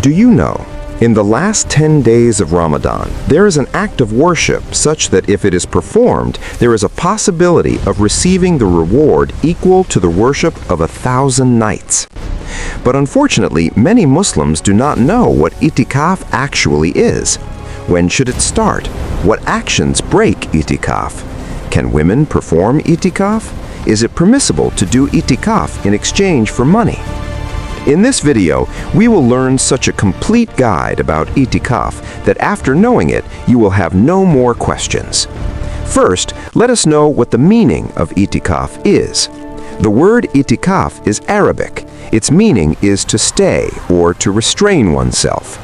Do you know, in the last 10 days of Ramadan, there is an act of worship such that if it is performed, there is a possibility of receiving the reward equal to the worship of 1,000 nights. But unfortunately, many Muslims do not know what Itikaf actually is. When should it start? What actions break Itikaf? Can women perform Itikaf? Is it permissible to do Itikaf in exchange for money? In this video, we will learn such a complete guide about Itikaf that after knowing it, you will have no more questions. First, let us know what the meaning of Itikaf is. The word Itikaf is Arabic. Its meaning is to stay or to restrain oneself.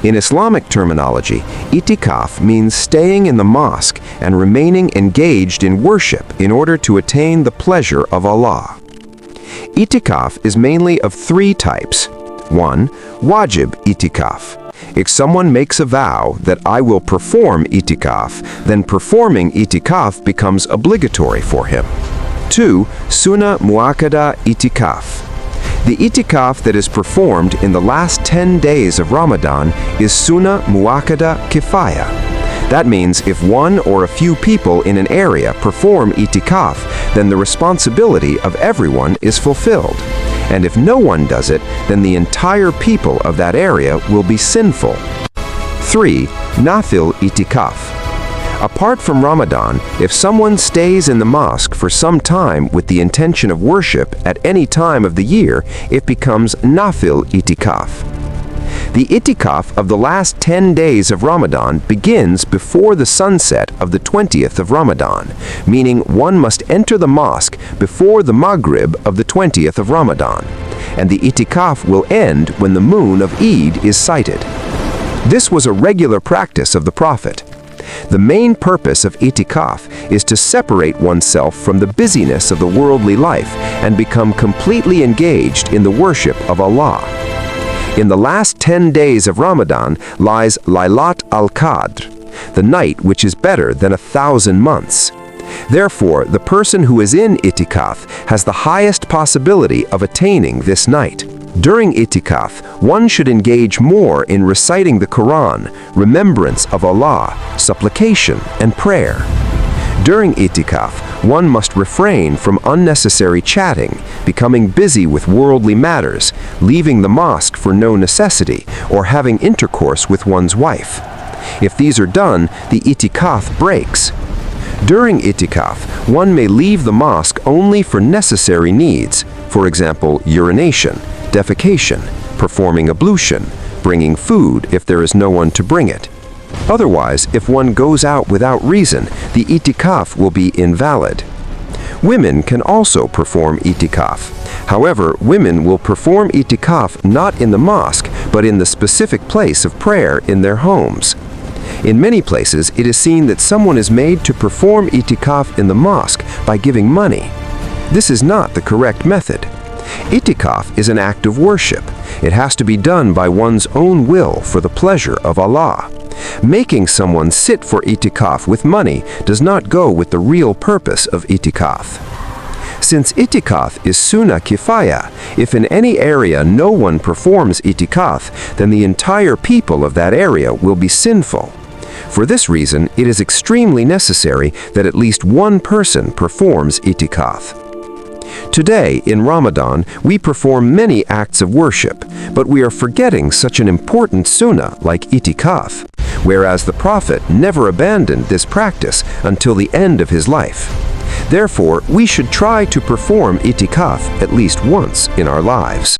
In Islamic terminology, Itikaf means staying in the mosque and remaining engaged in worship in order to attain the pleasure of Allah. Itikaf is mainly of three types. 1. Wajib Itikaf. If someone makes a vow that I will perform Itikaf, then performing Itikaf becomes obligatory for him. 2. Sunnah Muakkada Itikaf. The Itikaf that is performed in the last 10 days of Ramadan is Sunnah Muakkada Kifaya. That means if one or a few people in an area perform Itikaf, then the responsibility of everyone is fulfilled. And if no one does it, then the entire people of that area will be sinful. 3. Nafl Itikaf. Apart from Ramadan, if someone stays in the mosque for some time with the intention of worship at any time of the year, it becomes Nafl Itikaf. The Itikaf of the last 10 days of Ramadan begins before the sunset of the 20th of Ramadan, meaning one must enter the mosque before the Maghrib of the 20th of Ramadan, and the Itikaf will end when the moon of Eid is sighted. This was a regular practice of the Prophet. The main purpose of Itikaf is to separate oneself from the busyness of the worldly life and become completely engaged in the worship of Allah. In the last 10 days of Ramadan lies Laylatul Qadr, the night which is better than 1,000 months. Therefore, the person who is in Itikaf has the highest possibility of attaining this night. During Itikaf, one should engage more in reciting the Quran, remembrance of Allah, supplication, and prayer. During Itikaf, one must refrain from unnecessary chatting, becoming busy with worldly matters, leaving the mosque for no necessity, or having intercourse with one's wife. If these are done, the Itikaf breaks. During Itikaf, one may leave the mosque only for necessary needs, for example, urination, defecation, performing ablution, bringing food if there is no one to bring it. Otherwise, if one goes out without reason, the Itikaf will be invalid. Women can also perform Itikaf. However, women will perform Itikaf not in the mosque, but in the specific place of prayer in their homes. In many places, it is seen that someone is made to perform Itikaf in the mosque by giving money. This is not the correct method. Itikaf is an act of worship. It has to be done by one's own will for the pleasure of Allah. Making someone sit for Itikaf with money does not go with the real purpose of Itikaf. Since Itikaf is Sunnah Kifaya, if in any area no one performs Itikaf, then the entire people of that area will be sinful. For this reason, it is extremely necessary that at least one person performs Itikaf. Today, in Ramadan, we perform many acts of worship, but we are forgetting such an important sunnah like Itikaf, whereas the Prophet never abandoned this practice until the end of his life. Therefore, we should try to perform Itikaf at least once in our lives.